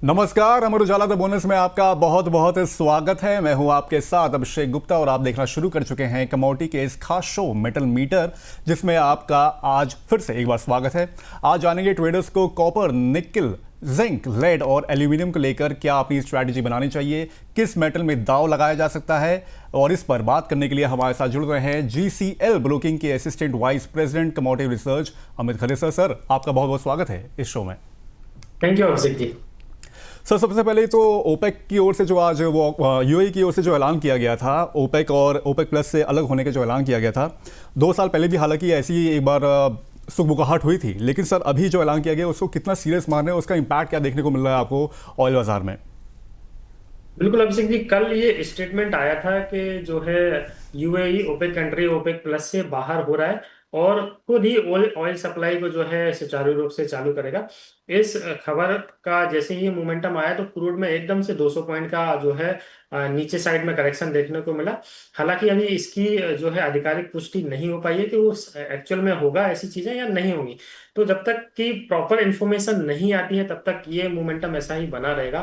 नमस्कार, Amar Ujala the bonus में आपका बहुत बहुत स्वागत है। मैं हूं आपके साथ अभिषेक गुप्ता और आप देखना शुरू कर चुके हैं कमोडिटी के इस खास शो मेटल मीटर, जिसमें आपका आज फिर से एक बार स्वागत है। आज जानेंगे ट्रेडर्स को कॉपर, निकल, जिंक, लेड और एल्यूमिनियम को लेकर क्या अपनी स्ट्रैटेजी बनानी चाहिए, किस मेटल में दाव लगाया जा सकता है, और इस पर बात करने के लिए हमारे साथ जुड़ रहे हैं GCL ब्रोकिंग के assistant vice president commodity research Amit Kharesar. Sir, आपका बहुत बहुत स्वागत है इस शो में। Thank you Abhishek ji. Sir, सबसे पहले तो ओपेक की ओर से जो आज वो यूएई की ओर से जो ऐलान किया गया था, ओपेक और ओपेक प्लस से अलग होने का जो ऐलान किया गया था, 2 साल पहले भी हालांकि ऐसी एक बार सुगबुगाहट हुई थी, लेकिन सर अभी जो ऐलान किया गया उसको कितना सीरियस मान रहे हैं, उसका इम्पैक्ट क्या देखने को मिल रहा है आपको ऑयल बाजार में? बिल्कुल अभिषेक जी, कल ये स्टेटमेंट आया था कि जो है UAE OPEC country OPEC plus से बाहर हो रहा है और खुद ही ऑयल सप्लाई को जो है सुचारू रूप से चालू करेगा। इस खबर का जैसे ही मोमेंटम आया तो क्रूड में एकदम से 200 पॉइंट का जो है नीचे साइड में करेक्शन देखने को मिला। हालांकि अभी इसकी जो है आधिकारिक पुष्टि नहीं हो पाई है कि वो एक्चुअल में होगा ऐसी चीजें या नहीं होंगी। तो जब तक कि प्रॉपर इंफॉर्मेशन नहीं आती है तब तक ये मोमेंटम ऐसा ही बना रहेगा।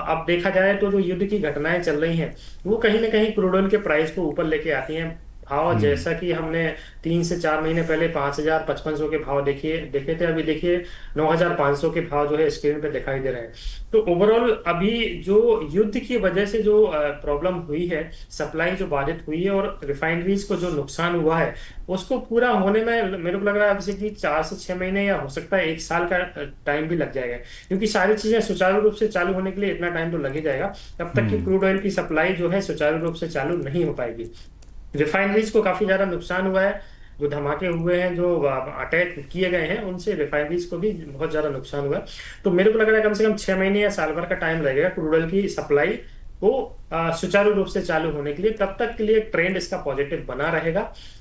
अब देखा जाए तो जो युद्ध की घटनाएं चल रही हैं वो कहीं ना कहीं क्रूड ऑयल के प्राइस को ऊपर लेके आती हैं। भाव जैसा कि हमने 3 से 4 महीने पहले 5,000-5,500 के भाव देखे थे, अभी देखिए 9,500 के भाव जो है स्क्रीन पे दिखाई दे रहे हैं। तो ओवरऑल अभी जो युद्ध की वजह से जो प्रॉब्लम हुई है, सप्लाई जो बाधित हुई है और रिफाइनरीज को जो नुकसान हुआ है, उसको पूरा होने में मेरे को लग रहा है अभी कि 4 से 6 महीने या हो सकता है 1 साल का टाइम भी लग जाएगा, क्योंकि सारी चीजें सुचारू रूप से चालू होने के लिए इतना टाइम तो लग ही जाएगा। तब तक कि क्रूड ऑयल की सप्लाई जो है सुचारू रूप से चालू नहीं हो पाएगी। रिफाइनरीज को काफी ज्यादा नुकसान हुआ है, जो धमाके हुए हैं, जो अटैक किए गए हैं, उनसे रिफाइनरीज को भी बहुत ज्यादा नुकसान हुआ है। तो मेरे को लग रहा है कम से कम 6 महीने या साल भर का टाइम लगेगा क्रूड ऑयल की सप्लाई को सुचारू रूप से चालू होने के लिए। तब तक के लिए ट्रेंड इसका पॉजिटिव बना रहेगा।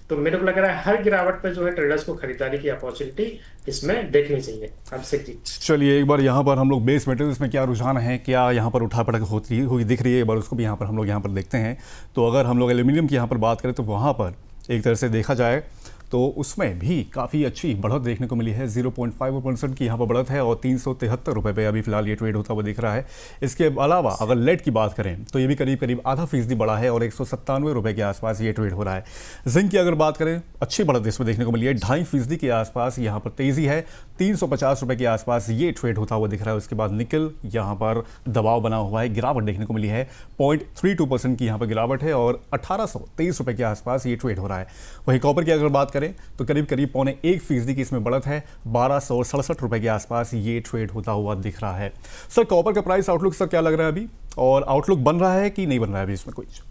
तो मेरे को लग रहा है हर गिरावट पे जो है ट्रेडर्स को खरीदारी की अपॉर्चुनिटी इसमें देखनी चाहिए। अभिषेक जी, चलिए एक बार यहाँ पर हम लोग बेस मेटल्स में क्या रुझान है, क्या यहाँ पर उठा पटक होती हुई दिख रही है, एक बार उसको भी यहाँ पर हम लोग यहाँ पर देखते हैं। तो अगर हम लोग एल्यूमिनियम की यहाँ पर बात करें तो वहाँ पर एक तरह से देखा जाए तो उसमें भी काफ़ी अच्छी बढ़त देखने को मिली है। 0.5% की यहाँ पर बढ़त है और 373 रुपये पे अभी फिलहाल ये ट्रेड होता हुआ दिख रहा है। इसके अलावा अगर लेड की बात करें तो ये भी करीब करीब ½ बढ़ा है और 197 रुपये के आसपास ये ट्रेड हो रहा है। जिंक की अगर बात करें, अच्छी बढ़त इसमें देखने को मिली है, 2.5% के आसपास यहाँ पर तेज़ी है, 350 रुपये के आसपास ये ट्रेड होता हुआ दिख रहा है। उसके बाद निकल, यहाँ पर दबाव बना हुआ है, गिरावट देखने को मिली है, 0.32% की यहाँ पर गिरावट है और 1823 रुपये के आसपास ये ट्रेड हो रहा है। वहीं कॉपर की अगर बात करें तो करीब करीब 0.25% की इसमें बढ़त है, 1267 रुपये के आसपास ये ट्रेड होता हुआ दिख रहा है। सर, कॉपर का प्राइस आउटलुक सर क्या लग रहा है अभी, और आउटलुक बन रहा है कि नहीं बन रहा है अभी इसमें कुछ?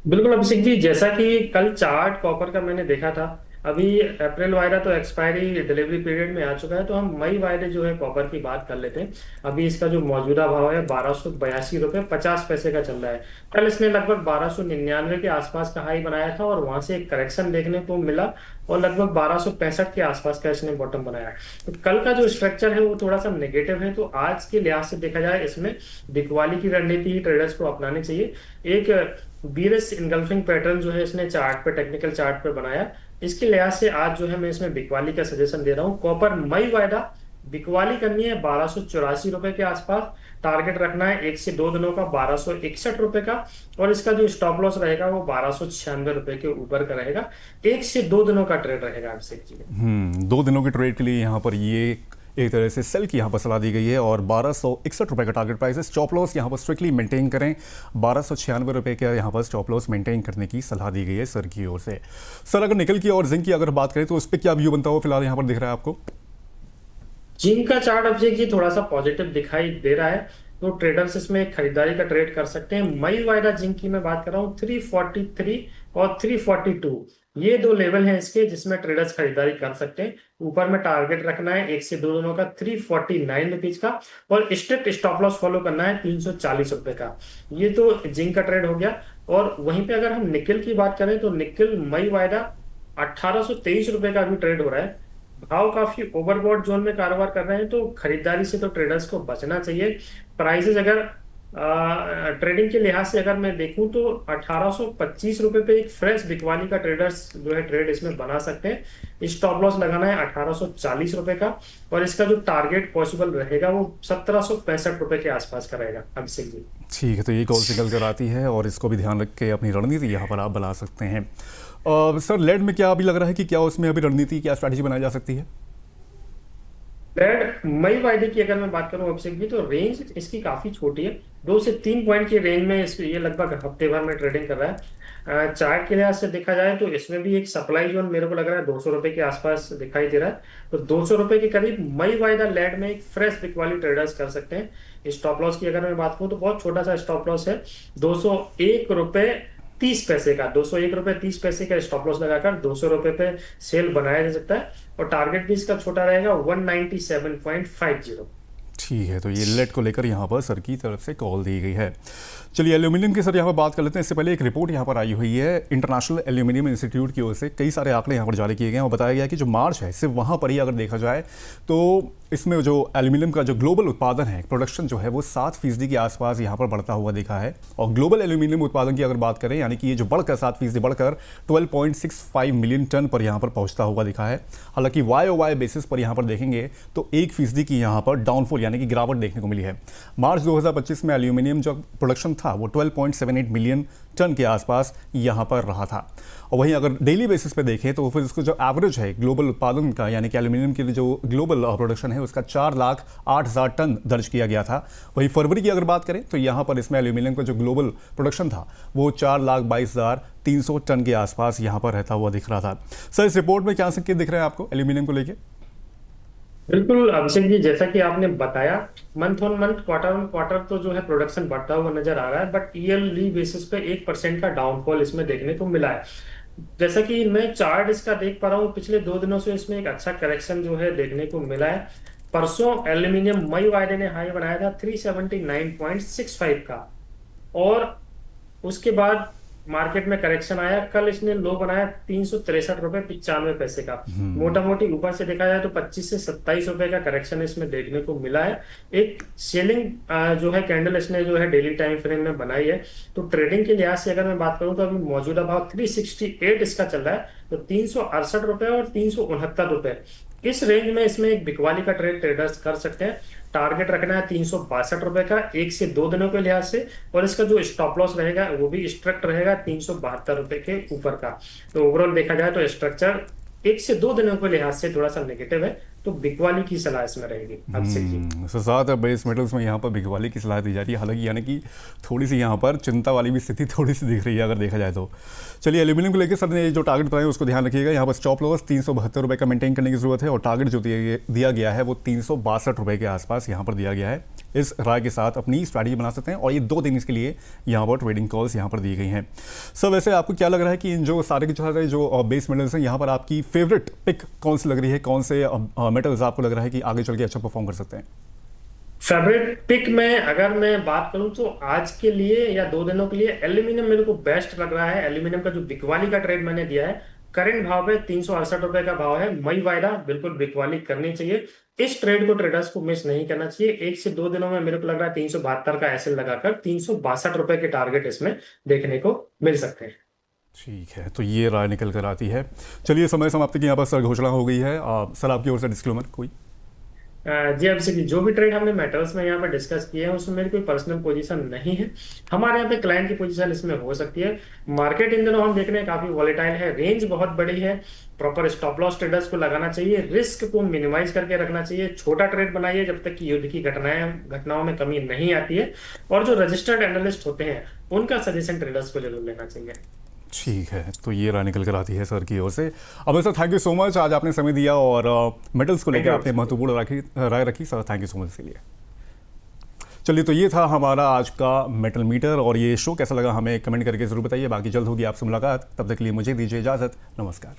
बिल्कुल अभिषेक जी, जैसा कि कल चार्ट कॉपर का मैंने देखा था, अभी अप्रैल वायदा तो एक्सपायरी डिलीवरी पीरियड में आ चुका है, तो हम मई वायदे जो है कॉपर की बात कर लेते हैं। अभी इसका जो मौजूदा भाव है 1282 रुपये 50 पैसे का चल रहा है। कल इसने लगभग 1299 के आसपास का हाई बनाया था और वहां से एक करेक्शन देखने को मिला और लगभग 1265 के आसपास का इसने बॉटम बनाया। तो कल का जो स्ट्रक्चर है वो थोड़ा सा नेगेटिव है, तो आज के लिहाज से देखा जाए इसमें बिकवाली की रणनीति ही ट्रेडर्स को अपनानी चाहिए। एक बीरस इनगल्फिंग पैटर्न जो है इसने चार्ट पे, टेक्निकल चार्ट पे बनाया, इसके लिहाज से आज जो है मैं इसमें बिकवाली का सजेशन दे रहा हूँ। कॉपर मई वायदा बिकवाली करनी है 1284 रुपए के आसपास, टारगेट रखना है 1 से 2 दिनों का 1261 रुपए का, और इसका जो स्टॉप लॉस रहेगा वो 1296 रुपए के ऊपर का रहेगा। 1 से 2 दिनों का ट्रेड रहेगा अभिषेक जी। 2 दिनों के ट्रेड के लिए यहाँ पर ये एक तरह से सेल की यहाँ पर सलाह दी गई है और 1261 रुपये का टारगेट प्राइस है। स्टॉप लॉस यहाँ पर स्ट्रिक्टली मेंटेन करें, 1296 रुपये का यहाँ पर स्टॉप लॉस मेंटेन करने की सलाह दी गई है सर की ओर से। सर, अगर निकल की और जिंक की अगर बात करें तो उस पर क्या व्यू बनता हो फिलहाल यहाँ पर दिख रहा है आपको? जिंक का चार्ट अभिषेक जी थोड़ा सा पॉजिटिव दिखाई दे रहा है, तो ट्रेडर्स इसमें खरीदारी का ट्रेड कर सकते हैं। मई वायदा जिंक की मैं बात कर रहा हूँ 343 और 342, ये 2 लेवल हैं इसके जिसमें ट्रेडर्स खरीदारी कर सकते हैं। ऊपर में टारगेट रखना है 1 से 2 दिनों का 349 रुपीज का, और स्ट्रिक्ट स्टॉप लॉस फॉलो करना है 340 रुपए का। ये तो जिंक का ट्रेड हो गया। और वहीं पे अगर हम निकल की बात करें तो निकल मई वायदा 1823 रुपए का भी ट्रेड हो रहा है। भाव काफी ओवरबॉट जोन में कारोबार कर रहे हैं, तो खरीदारी से तो ट्रेडर्स को बचना चाहिए। प्राइसेस अगर ट्रेडिंग के लिहाज से अगर मैं देखूं तो 1825 रुपए पे एक फ्रेश बिकवाली का ट्रेडर्स जो है ट्रेड इसमें बना सकते हैं। स्टॉप लॉस लगाना है 1840 रुपए का, और इसका जो टारगेट पॉसिबल रहेगा वो 1765 रुपए के आसपास का रहेगा अभिषेक जी। ठीक है, तो ये कॉल निकल कर आती है और इसको भी ध्यान रख के अपनी रणनीति यहाँ पर आप बना सकते हैं। सर लेड में क्या अभी लग रहा है कि क्या उसमें अभी रणनीति, क्या स्ट्रैटेजी बनाई जा सकती है? रेड मई वायदे की अगर मैं बात करूं अभिषेक जी, तो रेंज इसकी काफी छोटी है। 2 से 3 पॉइंट की रेंज में ये लगभग हफ्ते भर में ट्रेडिंग कर रहा है। चार्ट के लिहाज से देखा जाए तो इसमें भी एक सप्लाई जोन मेरे को लग रहा है 200 रुपए के आसपास दिखाई दे रहा है। तो 200 रुपए के करीब मई वायदा लेड में एक फ्रेश बिक वाली ट्रेडर्स कर सकते हैं। स्टॉप लॉस की अगर मैं बात करूं तो बहुत छोटा सा स्टॉप लॉस है, 201 रुपए 30 पैसे का। 201 रुपए 30 पैसे का स्टॉप लॉस लगाकर 200 रुपए पे सेल बनाया जा सकता है, और टारगेट भी इसका छोटा रहेगा 197.50। ठीक है, तो ये लेड को लेकर यहाँ पर सर की तरफ से कॉल दी गई है। चलिए एल्यूमिनियम की सर यहाँ पर बात कर लेते हैं। इससे पहले एक रिपोर्ट यहाँ पर आई हुई है इंटरनेशनल एल्यूमिनियम इंस्टीट्यूट की ओर से, कई सारे आंकड़े यहाँ पर जारी किए गए हैं और बताया गया है कि जो मार्च है सिर्फ वहाँ पर ही अगर देखा जाए तो इसमें जो एल्यूमिनियम का जो ग्लोबल उत्पादन है, प्रोडक्शन जो है वो 7% के आसपास यहाँ पर बढ़ता हुआ दिखा है। और ग्लोबल एल्यूमिनियम उत्पादन की अगर बात करें, यानी कि ये जो बढ़कर 7% बढ़कर 12.65 मिलियन टन पर यहाँ पर पहुँचता हुआ दिखा है। हालांकि YOY बेसिस पर यहाँ पर देखेंगे तो 1% की यहाँ पर डाउनफॉल यानी कि गिरावट देखने को मिली है। मार्च 2025 में एल्यूमिनियम जो प्रोडक्शन था वो 12.78 मिलियन टन के आसपास यहाँ पर रहा था। और वहीं अगर डेली बेसिस पे देखें तो फिर इसको जो एवरेज है ग्लोबल उत्पादन का, यानी कि एल्यूमिनियम के लिए जो ग्लोबल प्रोडक्शन है उसका 4,08,000 टन दर्ज किया गया था। वहीं फरवरी की अगर बात करें तो यहाँ पर इसमें एल्यूमिनियम का जो ग्लोबल प्रोडक्शन था वो 4,22,300 टन के आसपास यहाँ पर रहता हुआ दिख रहा था। सर इस रिपोर्ट में क्या संकेत दिख रहे हैं आपको एल्यूमिनियम को लेकर? बिल्कुल अभिषेक जी, जैसा कि आपने बताया, month on month quarter on quarter तो जो है प्रोडक्शन बढ़ता हुआ नजर आ रहा है, बट ईयरली बेसिस पे 1% का डाउनफॉल इसमें देखने को मिला है। जैसा कि मैं चार्ट इसका देख पा रहा हूँ, पिछले 2 दिनों से इसमें एक अच्छा करेक्शन जो है देखने को मिला है। परसों एल्यूमिनियम मई वायदे ने हाई बनाया था 379.65 का, और उसके बाद मार्केट में करेक्शन आया। कल इसने लो बनाया 363 रुपए 95 पैसे का। मोटा मोटी ऊपर से देखा जाए तो 25 से 27 रुपए का करेक्शन इसमें देखने को मिला है। एक सेलिंग जो है कैंडल इसने जो है डेली टाइम फ्रेम में बनाई है। तो ट्रेडिंग के लिहाज से अगर मैं बात करूं तो अभी मौजूदा भाव 368 इसका चल रहा है। तो 368 रुपए और 369 रुपए इस रेंज में इसमें एक बिकवाली का ट्रेड ट्रेडर्स कर सकते हैं। टारगेट रखना है 362 रुपए का 1 से 2 दिनों के लिहाज से, और इसका जो स्टॉप लॉस रहेगा वो भी स्ट्रिक्ट रहेगा 372 रुपए के ऊपर का। तो ओवरऑल देखा जाए तो स्ट्रक्चर 1 से 2 दिनों के लिहाज से थोड़ा सा नेगेटिव है, तो बिकवाली की सलाह इसमें रहेगी अभिषेक जी। सर साथ बेस मेटल्स में यहाँ पर बिकवाली की सलाह दी जा रही है, हालांकि यानी कि थोड़ी सी यहाँ पर चिंता वाली भी स्थिति थोड़ी सी दिख रही है अगर देखा जाए तो। चलिए एल्यूमिनियम को लेकर सर ने जो टारगेट बताया उसको ध्यान रखिएगा। यहाँ पर स्टॉप लॉस 372 रुपये का मेंटेन करने की जरूरत है, और टारगेट जो दिया गया है वो 362 रुपये के आसपास यहाँ पर दिया गया है। इस राय के साथ अपनी स्ट्रैटेजी बना सकते हैं, और ये 2 दिन इसके लिए यहाँ पर ट्रेडिंग कॉल्स यहाँ पर दी गई हैं। सर वैसे आपको क्या लग रहा है कि इन जो सारे के सारे जो बेस मेटल्स हैं यहाँ पर आपकी फेवरेट पिक कौन सी लग रही है? कौन से मेटल्स आपको लग रहा है कि आगे चल के अच्छा परफॉर्म कर सकते हैं? फेवरेट पिक में अगर मैं बात करूं तो आज के लिए या 2 दिनों के लिए एल्यूमिनियम मेरे को बेस्ट लग रहा है। एल्यूमिनियम का जो बिकवाली का ट्रेड मैंने दिया है, करंट भाव पे 368 रुपए का भाव है। मई वायदा बिल्कुल बिकवाली करनी चाहिए। इस ट्रेड को ट्रेडर्स को मिस नहीं करना चाहिए। 1 से 2 दिनों में मेरे को लग रहा है 372 का एसएल लगाकर 362 रुपए के टारगेट इसमें देखने को मिल सकते हैं। ठीक है, तो ये राय निकल कर आती है। चलिए समय समाप्ति की यहाँ पर सर घोषणा हो गई है। सर आपकी ओर से डिस्क्लेमर कोई? जी अभिषेक जी, जो भी ट्रेड हमने मेटल्स में यहाँ पर डिस्कस किए हैं उसमें मेरी कोई पर्सनल पोजीशन नहीं है। हमारे यहाँ पे क्लाइंट की पोजीशन इसमें हो सकती है। मार्केट इन दिनों हम देख रहे हैं काफी वॉलेटाइल है, रेंज बहुत बड़ी है। प्रॉपर स्टॉप लॉस ट्रेडर्स को लगाना चाहिए, रिस्क को मिनिमाइज करके रखना चाहिए। छोटा ट्रेड बनाइए जब तक कि युद्ध की घटनाओं में कमी नहीं आती है, और जो रजिस्टर्ड एनालिस्ट होते हैं उनका सजेशन ट्रेडर्स को जरूर लेना चाहिए। ठीक है, तो ये राय निकल कर आती है सर की ओर से। अब sir thank you so much, आज आपने समय दिया और मेटल्स को लेकर आपने महत्वपूर्ण राय रखी। Sir thank you so much इसके लिए। चलिए, तो ये था हमारा आज का मेटल मीटर, और ये शो कैसा लगा हमें कमेंट करके जरूर बताइए। बाकी जल्द होगी आपसे मुलाकात, तब तक के लिए मुझे दीजिए इजाज़त। नमस्कार।